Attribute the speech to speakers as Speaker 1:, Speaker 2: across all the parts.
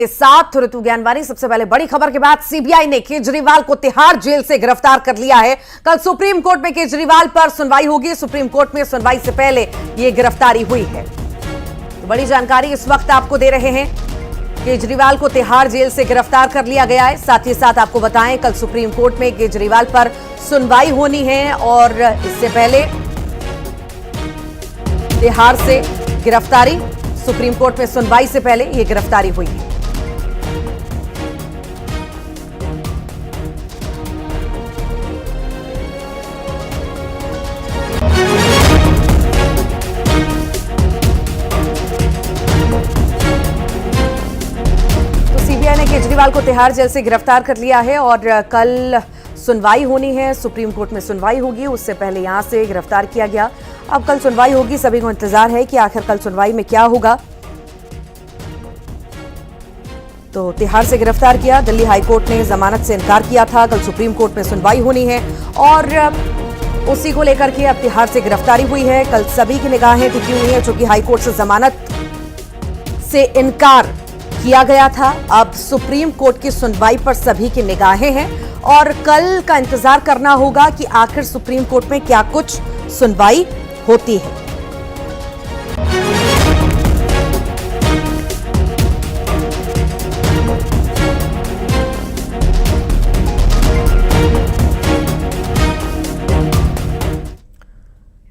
Speaker 1: के साथ ऋतु ज्ञानवानी। सबसे पहले बड़ी खबर के बाद सीबीआई ने केजरीवाल को तिहाड़ जेल से गिरफ्तार कर लिया है। कल सुप्रीम कोर्ट में केजरीवाल पर सुनवाई होगी। सुप्रीम कोर्ट में सुनवाई से पहले यह गिरफ्तारी हुई है। तो बड़ी जानकारी इस वक्त आपको दे रहे हैं। केजरीवाल को तिहाड़ जेल से गिरफ्तार कर लिया गया है। साथ ही साथ आपको बताएं, कल सुप्रीम कोर्ट में केजरीवाल पर सुनवाई होनी है और इससे पहले तिहाड़ से गिरफ्तारी, सुप्रीम कोर्ट में सुनवाई से पहले यह गिरफ्तारी हुई है। सीबीआई ने केजरीवाल को तिहाड़ जेल से गिरफ्तार कर लिया है और कल सुनवाई होनी है। सुप्रीम कोर्ट में सुनवाई होगी, उससे पहले यहां से गिरफ्तार किया गया। अब कल सुनवाई होगी। सभी को इंतजार है कि आखिर कल सुनवाई में क्या होगा। तो तिहाड़ से गिरफ्तार किया। दिल्ली हाईकोर्ट ने जमानत से इनकार किया था। कल सुप्रीम कोर्ट में सुनवाई होनी है और उसी को लेकर के अब तिहाड़ से गिरफ्तारी हुई है। कल सभी की निगाहें टिकी हुई हैं, चूंकि हाईकोर्ट से जमानत से इनकार किया गया था। अब सुप्रीम कोर्ट की सुनवाई पर सभी की निगाहें हैं और कल का इंतजार करना होगा कि आखिर सुप्रीम कोर्ट में क्या कुछ सुनवाई होती है।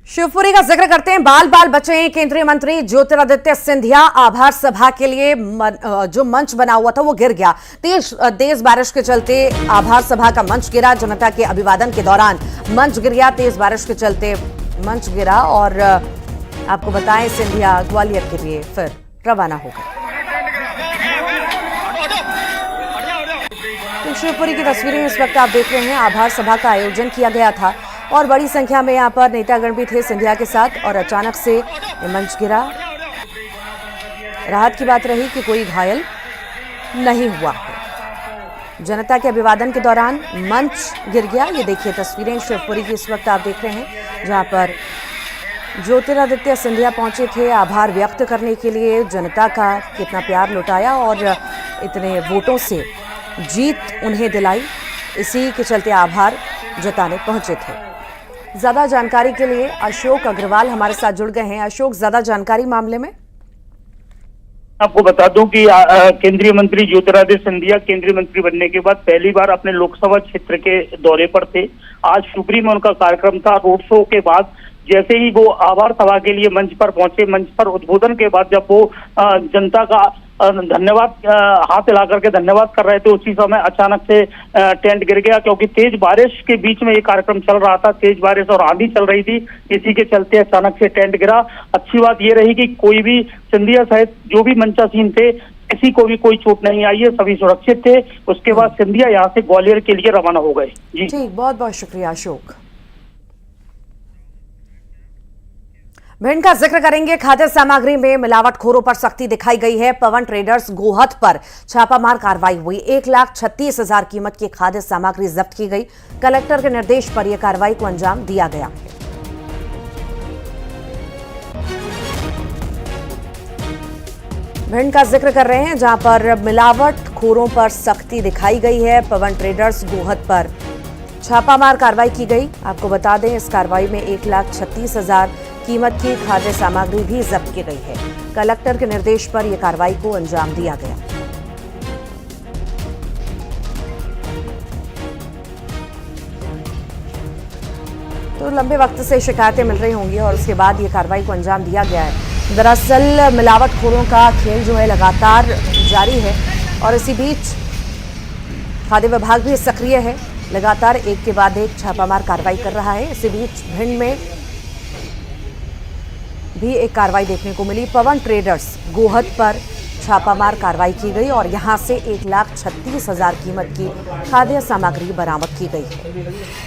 Speaker 1: शिवपुरी का जिक्र करते हैं। बाल बाल बचे केंद्रीय मंत्री ज्योतिरादित्य सिंधिया आभार सभा के लिए जो मंच बना हुआ था वो गिर गया। तेज बारिश के चलते आभार सभा का मंच गिरा। जनता के अभिवादन के दौरान मंच गिर गया। तेज बारिश के चलते मंच गिरा और आपको बताएं, सिंधिया ग्वालियर के लिए फिर रवाना हो गए। तो शिवपुरी की तस्वीरें इस वक्त आप देख रहे हैं। आभार सभा का आयोजन किया गया था और बड़ी संख्या में यहां पर नेतागण भी थे सिंधिया के साथ और अचानक से ये मंच गिरा। राहत की बात रही कि कोई घायल नहीं हुआ है। जनता के अभिवादन के दौरान मंच गिर गया। ये देखिए तस्वीरें शिवपुरी की इस वक्त आप देख रहे हैं, जहां पर ज्योतिरादित्य सिंधिया पहुंचे थे आभार व्यक्त करने के लिए। जनता का कितना प्यार लुटाया और इतने वोटों से जीत उन्हें दिलाई, इसी के चलते आभार जताने पहुंचे थे। ज्यादा जानकारी के लिए अशोक अग्रवाल हमारे साथ जुड़ गए हैं। अशोक, ज्यादा जानकारी मामले में।
Speaker 2: आपको बता दूं कि केंद्रीय मंत्री ज्योतिरादित्य सिंधिया केंद्रीय मंत्री बनने के बाद पहली बार अपने लोकसभा क्षेत्र के दौरे पर थे। आज शिवपुरी में उनका कार्यक्रम था। रोड शो के बाद जैसे ही वो आभार सभा के लिए मंच पर पहुंचे, मंच पर उद्बोधन के बाद जब वो जनता का धन्यवाद हाथ हिला करके धन्यवाद कर रहे थे, उसी समय अचानक से टेंट गिर गया, क्योंकि तेज बारिश के बीच में ये कार्यक्रम चल रहा था। तेज बारिश और आंधी चल रही थी, इसी के चलते अचानक से टेंट गिरा। अच्छी बात ये रही कि कोई भी सिंधिया सहित जो भी मंचासीन थे, किसी को भी कोई चोट नहीं आई है, सभी सुरक्षित थे। उसके बाद सिंधिया यहाँ से ग्वालियर के लिए रवाना हो गए। जी
Speaker 1: ठीक, बहुत बहुत शुक्रिया अशोक। भिंड का जिक्र करेंगे। खाद्य सामग्री में मिलावटखोरों पर सख्ती दिखाई गई है। पवन ट्रेडर्स गोहत पर छापामार कार्रवाई हुई। 1,36,000 कीमत की खाद्य सामग्री जब्त की गई। कलेक्टर के निर्देश पर यह कार्रवाई को अंजाम दिया गया। भिंड का जिक्र कर रहे हैं, जहां पर मिलावटखोरों पर सख्ती दिखाई गई है। पवन ट्रेडर्स गोहत पर छापामार कार्रवाई की गई। आपको बता दें, इस कार्रवाई में 1,36,000 कीमत की खाद्य सामग्री भी जब्त की गई है। कलेक्टर के निर्देश पर यह कार्रवाई को अंजाम दिया गया। तो लंबे वक्त से शिकायतें मिल रही होंगी और उसके बाद यह कार्रवाई को अंजाम दिया गया है। दरअसल मिलावटखोरों का खेल जो है लगातार जारी है और इसी बीच खाद्य विभाग भी सक्रिय है, लगातार एक के बाद एक छापामार कार्रवाई कर रहा है। इसी बीच भिंड में भी एक कार्रवाई देखने को मिली। पवन ट्रेडर्स गोहत पर छापामार कार्रवाई की गई और यहां से 1,36,000 कीमत की खाद्य सामग्री बरामद की गई है।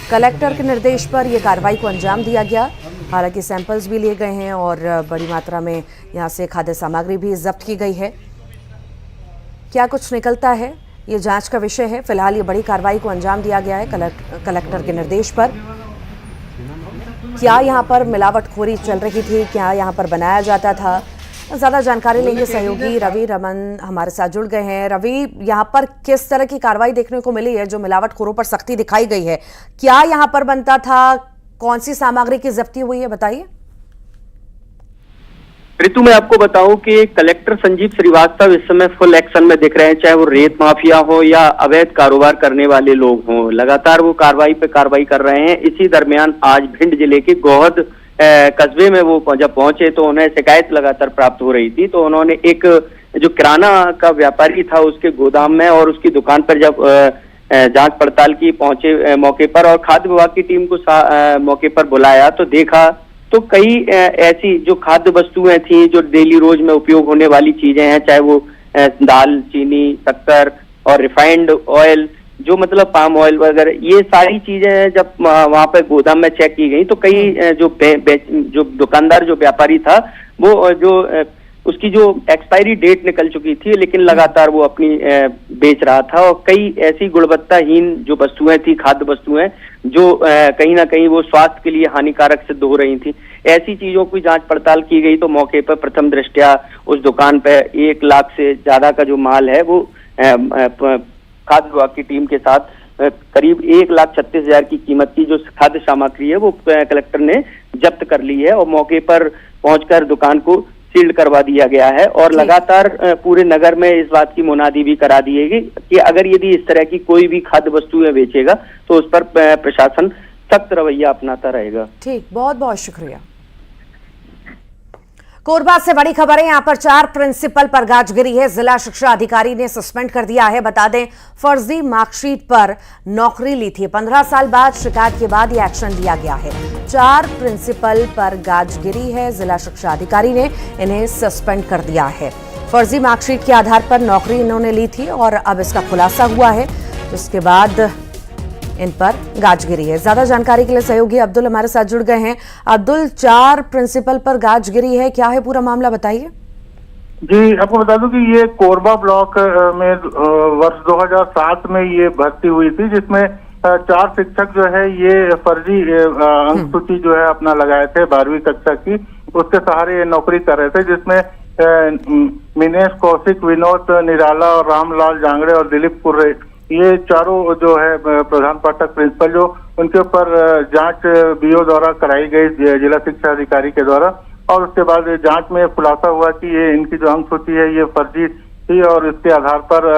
Speaker 1: कलेक्टर के निर्देश पर यह कार्रवाई को अंजाम दिया गया। हालांकि सैंपल्स भी लिए गए हैं और बड़ी मात्रा में यहां से खाद्य सामग्री भी जब्त की गई है। क्या कुछ निकलता है, ये जांच का विषय है। फिलहाल ये बड़ी कार्रवाई को अंजाम दिया गया है कलेक्टर के निर्देश पर। क्या यहाँ पर मिलावटखोरी चल रही थी, क्या यहाँ पर बनाया जाता था, ज्यादा जानकारी लेंगे सहयोगी रवि रमन हमारे साथ जुड़ गए हैं। रवि, यहाँ पर किस तरह की कार्रवाई देखने को मिली है? जो मिलावटखोरों पर सख्ती दिखाई गई है, क्या यहाँ पर बनता था? कौन सी सामग्री की जब्ती हुई है, बताइए।
Speaker 3: ऋतु, मैं आपको बताऊं कि कलेक्टर संजीव श्रीवास्तव इस समय फुल एक्शन में दिख रहे हैं, चाहे वो रेत माफिया हो या अवैध कारोबार करने वाले लोग हों। लगातार वो कार्रवाई पे कार्रवाई कर रहे हैं। इसी दरमियान आज भिंड जिले के गोहद कस्बे में वो जब पहुंचे तो उन्हें शिकायत लगातार प्राप्त हो रही थी। तो उन्होंने एक जो किराना का व्यापारी था उसके गोदाम में और उसकी दुकान पर जब जांच पड़ताल की पहुंचे मौके पर और खाद्य विभाग की टीम को मौके पर बुलाया तो देखा तो कई ऐसी जो खाद्य वस्तुएं थी, जो डेली रोज में उपयोग होने वाली चीजें हैं, चाहे वो दाल, चीनी, शक्कर और रिफाइंड ऑयल, जो मतलब पाम ऑयल वगैरह, ये सारी चीजें जब वहां पर गोदाम में चेक की गई तो कई जो दुकानदार, जो व्यापारी था, वो जो उसकी जो एक्सपायरी डेट निकल चुकी थी, लेकिन लगातार वो अपनी बेच रहा था। और कई ऐसी गुणवत्ताहीन जो वस्तुएं थी, खाद्य वस्तुएं, जो कहीं ना कहीं वो स्वास्थ्य के लिए हानिकारक सिद्ध हो रही थी, ऐसी चीजों की जांच पड़ताल की गई तो मौके पर प्रथम दृष्टया उस दुकान पे 1 लाख से ज्यादा का जो माल है वो खाद्य विभाग की टीम के साथ करीब 1,36,000 की कीमत की जो खाद्य सामग्री है वो कलेक्टर ने जब्त कर ली है और मौके पर पहुंचकर दुकान को सील्ड करवा दिया गया है। और लगातार पूरे नगर में इस बात की मुनादी भी करा दी है कि अगर यदि इस तरह की कोई भी खाद्य वस्तुएं बेचेगा तो उस पर प्रशासन सख्त रवैया अपनाता रहेगा।
Speaker 1: ठीक, बहुत बहुत शुक्रिया। कोरबा से बड़ी खबर है। यहां पर 4 प्रिंसिपल पर गाज गिरी है। जिला शिक्षा अधिकारी ने सस्पेंड कर दिया है। बता दें, फर्जी मार्कशीट पर नौकरी ली थी। 15 साल बाद शिकायत के बाद यह एक्शन लिया गया है। 4 प्रिंसिपल पर गाज गिरी है। जिला शिक्षा अधिकारी ने इन्हें सस्पेंड कर दिया है। फर्जी मार्कशीट के आधार पर नौकरी इन्होंने ली थी और अब इसका खुलासा हुआ है, जिसके बाद इन पर गाज गिरी है। ज्यादा जानकारी के लिए सहयोगी अब्दुल हमारे साथ जुड़ गए हैं। अब्दुल, 4 प्रिंसिपल पर गाज गिरी है, क्या है पूरा मामला, बताइए।
Speaker 4: जी, आपको बता दूं कि ये कोरबा ब्लॉक में वर्ष 2007 में ये भर्ती हुई थी, जिसमें 4 शिक्षक जो है ये फर्जी अंक सूची जो है अपना लगाए थे 12वीं कक्षा की। उसके सहारे ये नौकरी कर रहे थे, जिसमें मिनेश कौशिक, विनोद निराला और रामलाल जांगड़े और दिलीप कुर्रे, ये चारों जो है प्रधान पाठक प्रिंसिपल, जो उनके ऊपर जांच बीओ द्वारा कराई गई जिला शिक्षा अधिकारी के द्वारा। और उसके बाद जांच में खुलासा हुआ कि ये इनकी जो अंक सूची है ये फर्जी थी और इसके आधार पर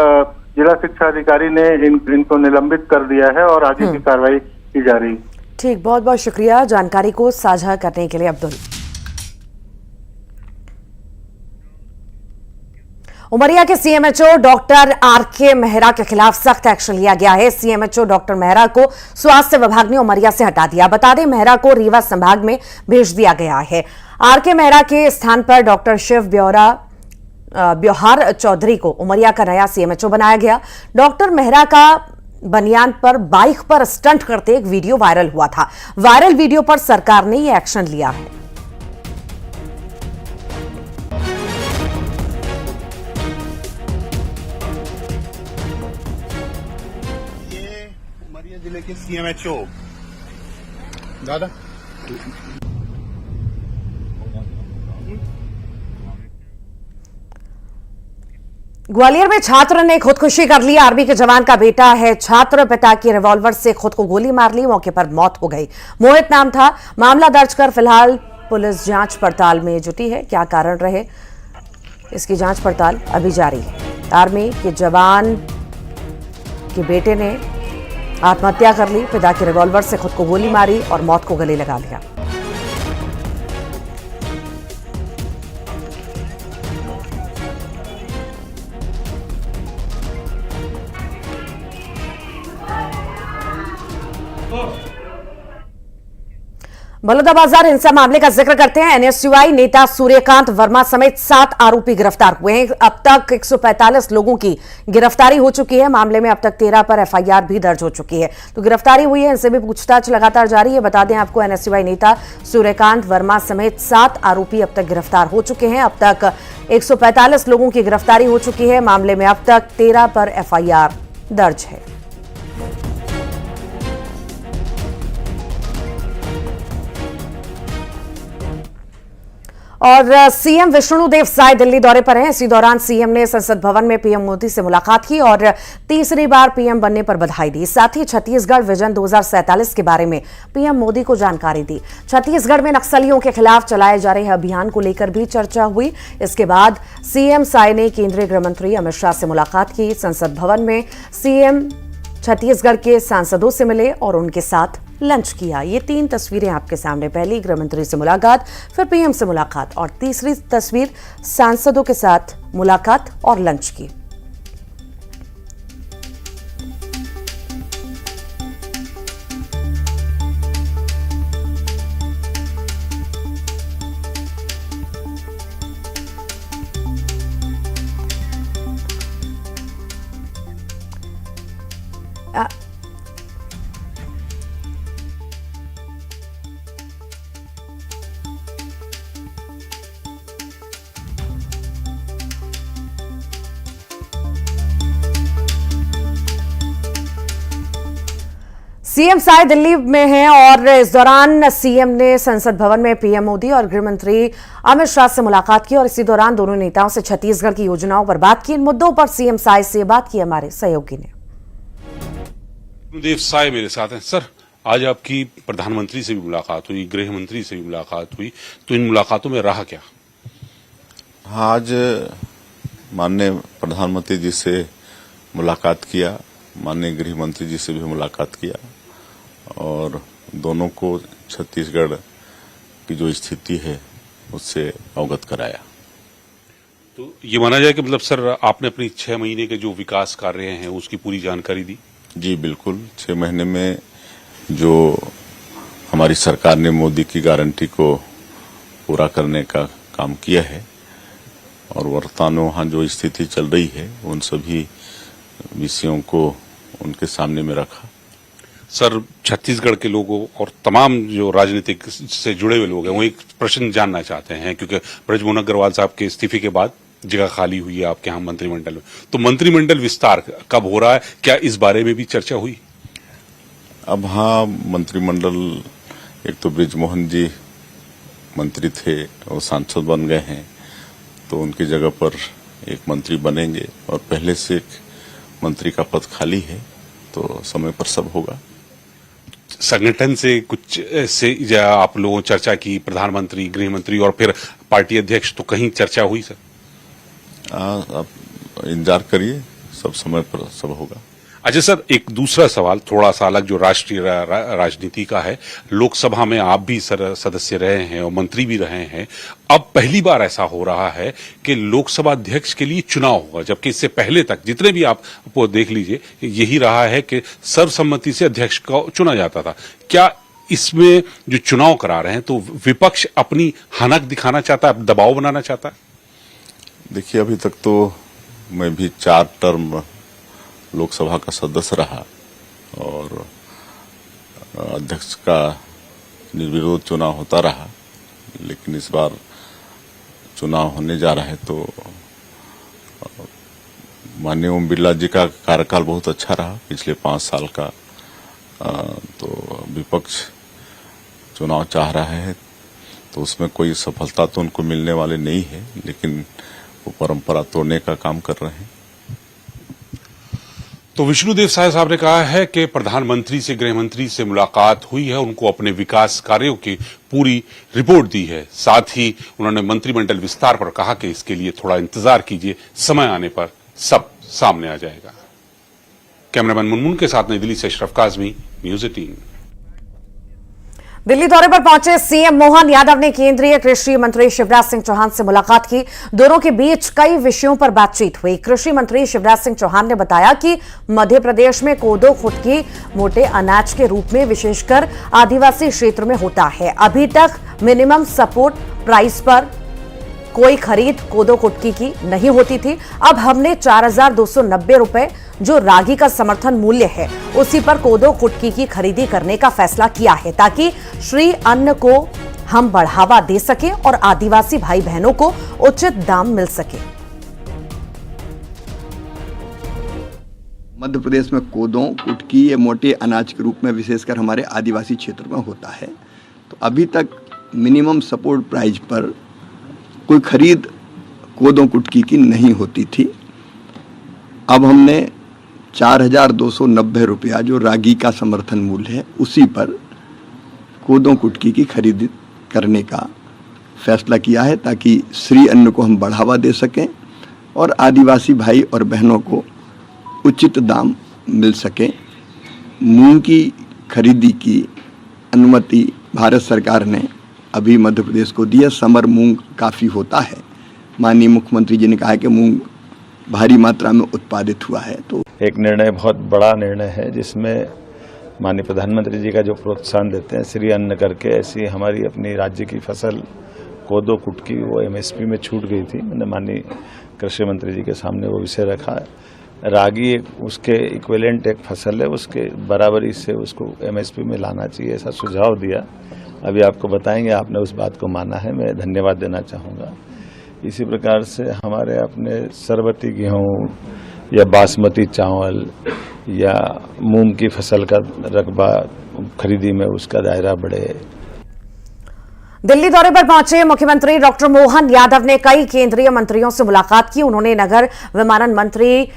Speaker 4: जिला शिक्षा अधिकारी ने इनको निलंबित कर दिया है और आगे की कार्रवाई की जा रही है।
Speaker 1: ठीक, बहुत बहुत शुक्रिया जानकारी को साझा करने के लिए अब्दुल। उमरिया के सीएमएचओ डॉक्टर आरके मेहरा के खिलाफ सख्त एक्शन लिया गया है। सीएमएचओ डॉक्टर मेहरा को स्वास्थ्य विभाग ने उमरिया से हटा दिया। बता दें, मेहरा को रीवा संभाग में भेज दिया गया है। आरके मेहरा के स्थान पर डॉक्टर शिव ब्योहार चौधरी को उमरिया का नया सीएमएचओ बनाया गया। डॉक्टर मेहरा का बनियान पर बाइक पर स्टंट करते एक वीडियो वायरल हुआ था। वायरल वीडियो पर सरकार ने यह एक्शन लिया है।
Speaker 5: जिले के सीएमएचओ दादा
Speaker 1: ग्वालियर में छात्र ने खुदकुशी कर ली। आर्मी के जवान का बेटा है छात्र। पिता की रिवॉल्वर से खुद को गोली मार ली। मौके पर मौत हो गई। मोहित नाम था। मामला दर्ज कर फिलहाल पुलिस जांच पड़ताल में जुटी है। क्या कारण रहे, इसकी जांच पड़ताल अभी जारी है। आर्मी के जवान के बेटे ने आत्महत्या कर ली। पिता की रिवॉल्वर से खुद को गोली मारी और मौत को गले लगा लिया। बलौदाबाजार हिंसा मामले का जिक्र करते हैं। एनएसयूआई नेता सूर्यकांत वर्मा समेत 7 आरोपी गिरफ्तार हुए हैं। अब तक 145 लोगों की गिरफ्तारी हो चुकी है। मामले में अब तक 13 पर एफआईआर भी दर्ज हो चुकी है। तो गिरफ्तारी हुई है, इनसे भी पूछताछ लगातार जारी है। बता दें आपको, एनएसयूआई नेता सूर्यकांत वर्मा समेत 7 आरोपी अब तक गिरफ्तार हो चुके हैं। अब तक 145 लोगों की गिरफ्तारी हो चुकी है। मामले में अब तक 13 पर एफआईआर दर्ज है। और सीएम विष्णुदेव साय दिल्ली दौरे पर हैं। इसी दौरान सीएम ने संसद भवन में पीएम मोदी से मुलाकात की और तीसरी बार पीएम बनने पर बधाई दी। साथ ही छत्तीसगढ़ विजन 2047 के बारे में पीएम मोदी को जानकारी दी। छत्तीसगढ़ में नक्सलियों के खिलाफ चलाए जा रहे अभियान को लेकर भी चर्चा हुई। इसके बाद सीएम साय ने केंद्रीय गृह मंत्री अमित शाह से मुलाकात की। संसद भवन में सीएम छत्तीसगढ़ के सांसदों से मिले और उनके साथ लंच किया। ये 3 तस्वीरें आपके सामने, पहली गृह मंत्री से मुलाकात, फिर पीएम से मुलाकात और तीसरी तस्वीर सांसदों के साथ मुलाकात और लंच की। सीएम साय दिल्ली में हैं और इस दौरान सीएम ने संसद भवन में पीएम मोदी और गृह मंत्री अमित शाह से मुलाकात की और इसी दौरान दोनों नेताओं से छत्तीसगढ़ की योजनाओं पर बात की। इन मुद्दों पर सीएम साय से बात की हमारे सहयोगी ने।
Speaker 6: विष्णुदेव साय मेरे साथ हैं। सर, आज आपकी प्रधानमंत्री से भी मुलाकात हुई, गृह मंत्री से भी मुलाकात हुई, तो इन मुलाकातों में रहा क्या?
Speaker 7: आज माननीय प्रधानमंत्री जी से मुलाकात किया, माननीय गृह मंत्री जी से भी मुलाकात किया और दोनों को छत्तीसगढ़ की जो स्थिति है उससे अवगत कराया।
Speaker 6: तो ये माना जाए कि मतलब सर आपने अपनी 6 महीने के जो विकास कार्य हैं उसकी पूरी जानकारी दी? जी
Speaker 7: बिल्कुल। 6 महीने में जो हमारी सरकार ने मोदी की गारंटी को पूरा करने का काम किया है और वर्तमान वहां जो स्थिति चल रही है उन सभी विषयों को उनके सामने में रखा।
Speaker 6: सर, छत्तीसगढ़ के लोगों और तमाम जो राजनीतिक से जुड़े हुए लोग हैं वो एक प्रश्न जानना चाहते हैं, क्योंकि बृजमोहन अग्रवाल साहब के इस्तीफे के बाद जगह खाली हुई है आपके यहाँ मंत्रिमंडल में, तो मंत्रिमंडल विस्तार कब हो रहा है? क्या इस बारे में भी चर्चा हुई?
Speaker 7: अब हाँ, मंत्रिमंडल, एक तो बृजमोहन जी मंत्री थे और सांसद बन गए हैं, तो उनकी जगह पर एक मंत्री बनेंगे और पहले से एक मंत्री का पद खाली है, तो समय पर सब होगा।
Speaker 6: संगठन से कुछ से आप लोगों चर्चा की, प्रधानमंत्री, गृह मंत्री और फिर पार्टी अध्यक्ष, तो कहीं चर्चा हुई सर?
Speaker 7: आप इंतजार करिए, सब समय पर सब होगा।
Speaker 6: अच्छा सर, एक दूसरा सवाल थोड़ा सा अलग जो राष्ट्रीय राजनीति का है। लोकसभा में आप भी सदस्य रहे हैं और मंत्री भी रहे हैं। अब पहली बार ऐसा हो रहा है कि लोकसभा अध्यक्ष के लिए चुनाव होगा, जबकि इससे पहले तक जितने भी आप देख लीजिए यही रहा है कि सर्वसम्मति से अध्यक्ष को चुना जाता था। क्या इसमें जो चुनाव करा रहे हैं तो विपक्ष अपनी हनक दिखाना चाहता है, दबाव बनाना चाहता है?
Speaker 7: देखिए, अभी तक तो मैं भी 4 टर्म लोकसभा का सदस्य रहा और अध्यक्ष का निर्विरोध चुनाव होता रहा, लेकिन इस बार चुनाव होने जा रहा है तो माननीय ओम बिरला जी का कार्यकाल बहुत अच्छा रहा पिछले 5 साल का, तो विपक्ष चुनाव चाह रहा है तो उसमें कोई सफलता तो उनको मिलने वाली नहीं है, लेकिन वो परंपरा तोड़ने का काम कर रहे हैं।
Speaker 6: तो विष्णुदेव साय साहब ने कहा है कि प्रधानमंत्री से, गृह मंत्री से मुलाकात हुई है, उनको अपने विकास कार्यों की पूरी रिपोर्ट दी है। साथ ही उन्होंने मंत्रिमंडल विस्तार पर कहा कि इसके लिए थोड़ा इंतजार कीजिए, समय आने पर सब सामने आ जाएगा। कैमरामैन मुनमुन के साथ नई दिल्ली से अशरफ काजमी, न्यूज़ 18।
Speaker 1: दिल्ली दौरे पर पहुंचे सीएम मोहन यादव ने केंद्रीय कृषि मंत्री शिवराज सिंह चौहान से मुलाकात की। दोनों के बीच कई विषयों पर बातचीत हुई। कृषि मंत्री शिवराज सिंह चौहान ने बताया कि मध्य प्रदेश में कोदो कुटकी मोटे अनाज के रूप में विशेषकर आदिवासी क्षेत्र में होता है। अभी तक मिनिमम सपोर्ट प्राइस पर कोई खरीद कोदो कुटकी की नहीं होती थी। अब हमने 4,290 रुपए जो रागी का समर्थन मूल्य है उसी पर कोदो कुटकी की खरीदी करने का फैसला किया है, ताकि श्री अन्न को हम बढ़ावा दे सके और आदिवासी भाई बहनों को उचित दाम मिल सके।
Speaker 8: मध्य प्रदेश में कोदो कुटकी ये मोटे अनाज के रूप में विशेषकर हमारे आदिवासी क्षेत्र में होता है। तो अभी तक मिनिमम सपोर्ट प्राइस पर कोई खरीद कोदो कुटकी की नहीं होती थी। अब हमने 4,290 रुपया जो रागी का समर्थन मूल्य है उसी पर कोदो कुटकी की खरीद करने का फैसला किया है, ताकि श्री अन्न को हम बढ़ावा दे सकें और आदिवासी भाई और बहनों को उचित दाम मिल सके। मूंग की खरीदी की अनुमति भारत सरकार ने अभी मध्य प्रदेश को दी है। समर मूंग काफ़ी होता है। माननीय मुख्यमंत्री जी ने कहा है कि मूंग भारी मात्रा में उत्पादित हुआ है। तो
Speaker 9: एक निर्णय बहुत बड़ा निर्णय है जिसमें माननीय प्रधानमंत्री जी का जो प्रोत्साहन देते हैं श्री अन्न करके, ऐसी हमारी अपनी राज्य की फसल कोदो कुटकी वो MSP में छूट गई थी। मैंने माननीय कृषि मंत्री जी के सामने वो विषय रखा है। रागी एक उसके इक्विवेलेंट एक फसल है, उसके बराबरी से उसको MSP में लाना चाहिए, ऐसा सुझाव दिया। अभी आपको बताएंगे, आपने उस बात को माना है, मैं धन्यवाद देना चाहूँगा। इसी प्रकार से हमारे अपने सरबती गेहूँ या बासमती चावल या मूंग की फसल का रकबा खरीदी में उसका दायरा बढ़े।
Speaker 1: दिल्ली दौरे पर पहुंचे मुख्यमंत्री डॉक्टर मोहन यादव ने कई केंद्रीय मंत्रियों से मुलाकात की। उन्होंने नगर विमानन मंत्री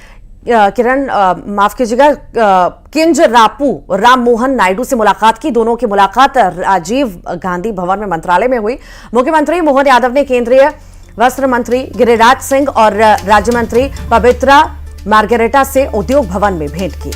Speaker 1: किंजरापू राम मोहन नायडू से मुलाकात की। दोनों की मुलाकात राजीव गांधी भवन में मंत्रालय में हुई। मुख्यमंत्री मोहन यादव ने केंद्रीय वस्त्र मंत्री गिरिराज सिंह और राज्य मंत्री पवित्रा मार्गरेटा से उद्योग भवन में भेंट की।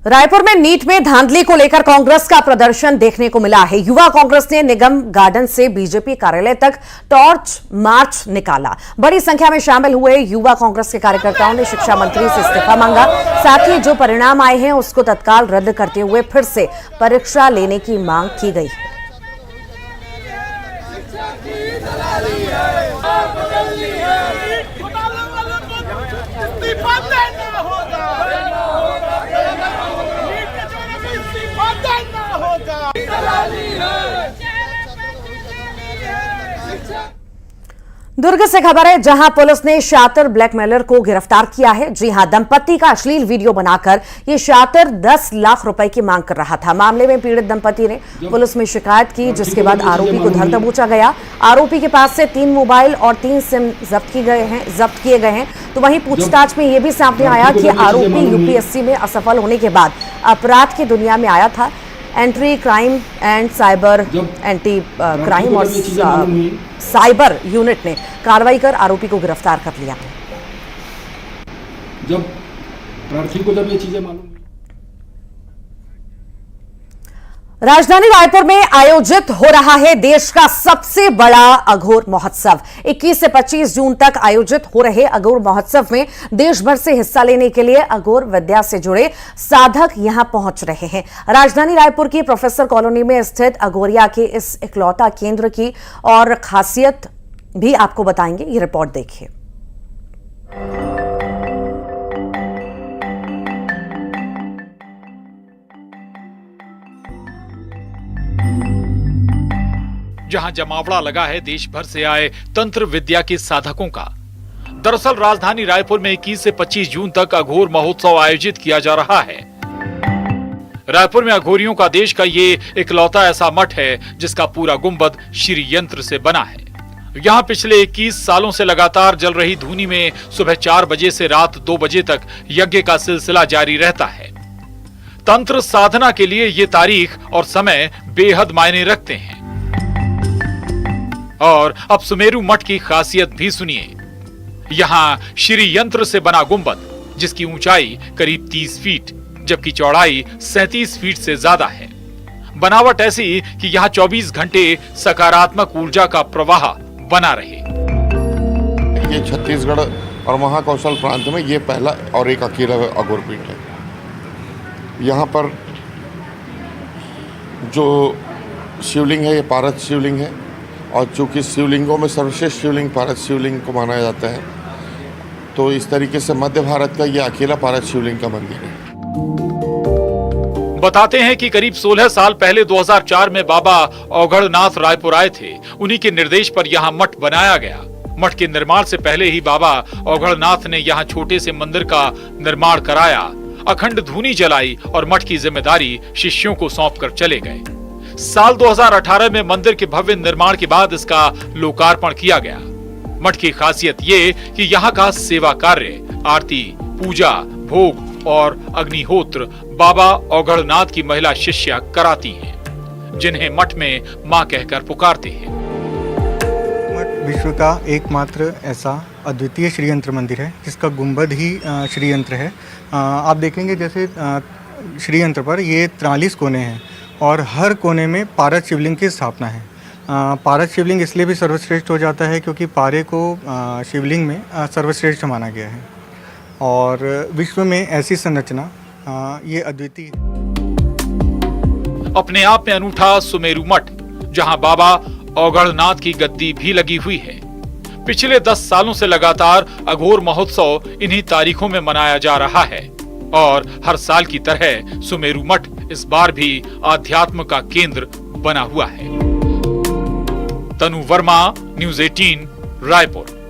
Speaker 1: रायपुर में नीट में धांधली को लेकर कांग्रेस का प्रदर्शन देखने को मिला है। युवा कांग्रेस ने निगम गार्डन से बीजेपी कार्यालय तक टॉर्च मार्च निकाला। बड़ी संख्या में शामिल हुए युवा कांग्रेस के कार्यकर्ताओं ने शिक्षा मंत्री से इस्तीफा मांगा। साथ ही जो परिणाम आए हैं उसको तत्काल रद्द करते हुए फिर से परीक्षा लेने की मांग की गई है। दुर्ग से खबर है, जहां पुलिस ने शातिर ब्लैकमेलर को गिरफ्तार किया है। जी हां, दंपति का अश्लील वीडियो बनाकर ये शातिर 10 लाख रुपए की मांग कर रहा था। मामले में पीड़ित दंपति ने पुलिस में शिकायत की, जिसके बाद आरोपी को धर दबोचा गया। आरोपी के पास से 3 मोबाइल और 3 सिम जब्त किए गए हैं। तो वहीं पूछताछ में यह भी सामने आया कि आरोपी यूपीएससी में असफल होने के बाद अपराध की दुनिया में आया था। एंटी क्राइम और साइबर यूनिट ने कार्रवाई कर आरोपी को गिरफ्तार कर लिया।
Speaker 10: जब प्रार्थी को ये चीजें मालूम,
Speaker 1: राजधानी रायपुर में आयोजित हो रहा है देश का सबसे बड़ा अघोर महोत्सव। 21 से 25 जून तक आयोजित हो रहे अघोर महोत्सव में देश भर से हिस्सा लेने के लिए अघोर विद्या से जुड़े साधक यहां पहुंच रहे हैं। राजधानी रायपुर की प्रोफेसर कॉलोनी में स्थित अघोरिया के इस इकलौता केंद्र की और खासियत भी आपको बताएंगे। ये रिपोर्ट देखिए।
Speaker 11: जहां जमावड़ा लगा है देश भर से आए तंत्र विद्या के साधकों का। दरअसल राजधानी रायपुर में 21 से 25 जून तक अघोर महोत्सव आयोजित किया जा रहा है। रायपुर में अघोरियों का देश का ये इकलौता ऐसा मठ है जिसका पूरा गुंबद श्री यंत्र से बना है। यहाँ पिछले 21 सालों से लगातार जल रही धूनी में सुबह 4 बजे से रात 2 बजे तक यज्ञ का सिलसिला जारी रहता है। तंत्र साधना के लिए ये तारीख और समय बेहद मायने रखते हैं। और अब सुमेरु मठ की खासियत भी सुनिए। यहाँ श्री यंत्र से बना गुंबद, जिसकी ऊंचाई करीब 30 फीट जबकि चौड़ाई 37 फीट से ज्यादा है। बनावट ऐसी कि यहाँ 24 घंटे सकारात्मक ऊर्जा का प्रवाह बना रहे।
Speaker 12: ये छत्तीसगढ़ और महाकौशल प्रांत में ये पहला और एक अकेला अघोरपीठ है। यहाँ पर जो शिवलिंग है ये पारस शिवलिंग है और चूंकि शिवलिंगों में सर्वश्रेष्ठ शिवलिंग पारस शिवलिंग को माना जाता है, तो इस तरीके से मध्य भारत का ये अकेला पारस शिवलिंग का मंदिर है।
Speaker 11: बताते हैं कि करीब 16 साल पहले 2004 में बाबा औघड़नाथ रायपुर आए थे। उन्हीं के निर्देश पर यहाँ मठ बनाया गया। मठ के निर्माण से पहले ही बाबा औघड़नाथ ने यहाँ छोटे से मंदिर का निर्माण कराया, अखंड धूनी जलाई और मठ की जिम्मेदारी शिष्यों को सौंपकर चले गए। साल 2018 में मंदिर के भव्य निर्माण के बाद इसका लोकार्पण किया गया। मठ की खासियत ये कि यहाँ का सेवा कार्य, आरती, पूजा, भोग और अग्निहोत्र बाबा औघड़नाथ की महिला शिष्या कराती हैं, जिन्हें मठ में मां कहकर पुकारते हैं।
Speaker 13: मठ विश्व का एकमात्र ऐसा अद्वितीय श्री यंत्र मंदिर है जिसका गुंबद ही श्री यंत्र है। आप देखेंगे जैसे श्री यंत्र पर ये 43 कोने हैं और हर कोने में पारद शिवलिंग की स्थापना है। पारद शिवलिंग इसलिए भी सर्वश्रेष्ठ हो जाता है क्योंकि पारे को शिवलिंग में सर्वश्रेष्ठ माना गया है और विश्व में ऐसी संरचना ये अद्वितीय।
Speaker 11: अपने आप में अनूठा सुमेरु मठ, जहां बाबा औघड़नाथ की गद्दी भी लगी हुई है। पिछले 10 सालों से लगातार अघोर महोत्सव इन्हीं तारीखों में मनाया जा रहा है और हर साल की तरह सुमेरु मठ इस बार भी आध्यात्म का केंद्र बना हुआ है। तनु वर्मा, न्यूज़ 18, रायपुर।